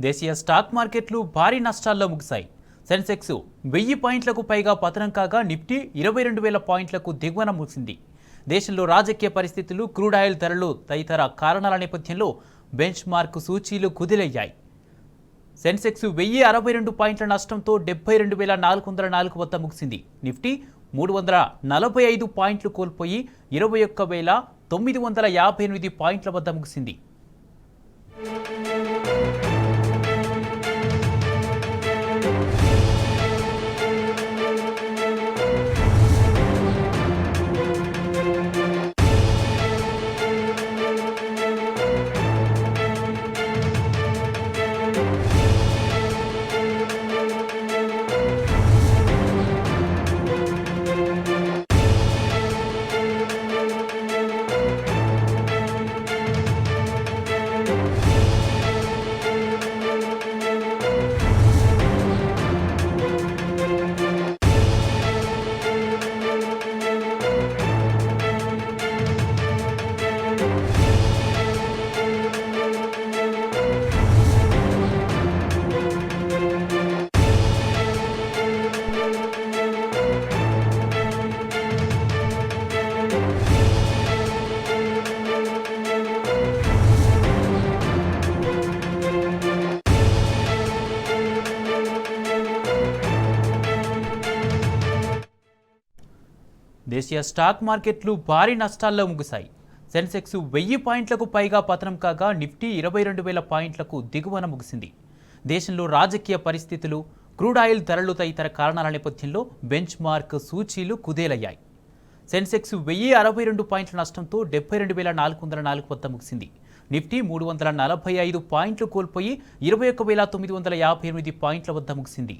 దేశీయ స్టాక్ మార్కెట్లు భారీ నష్టాల్లో ముగిశాయి. సెన్సెక్స్ 1000 పాయింట్లకు పైగా పతనం కాగా నిఫ్టీ 22,000 పాయింట్లకు దిగువన ముగిసింది. దేశంలో రాజకీయ పరిస్థితులు, క్రూడ్ ఆయిల్ ధరలు తదితర కారణాల నేపథ్యంలో బెంచ్ మార్క్ సూచీలు కుదిలయ్యాయి. సెన్సెక్స్ 1062 పాయింట్ల నష్టంతో 72,404 వద్ద ముగిసింది. నిఫ్టీ 345 పాయింట్లు కోల్పోయి 21,958 పాయింట్ల వద్ద ముగిసింది. దేశీయ స్టాక్ మార్కెట్లు భారీ నష్టాల్లో ముగిశాయి. సెన్సెక్స్ 1000 పాయింట్లకు పైగా పతనం కాగా నిఫ్టీ 22,000 పాయింట్లకు దిగువన ముగిసింది. దేశంలో రాజకీయ పరిస్థితులు, క్రూడ్ ఆయిల్ ధరలు తదితర కారణాల నేపథ్యంలో బెంచ్ మార్క్ సూచీలు కుదేలయ్యాయి. సెన్సెక్స్ 1062 పాయింట్ల నష్టంతో 72,404 వద్ద ముగిసింది. నిఫ్టీ 345 పాయింట్లు కోల్పోయి 21,958 పాయింట్ల వద్ద ముగిసింది.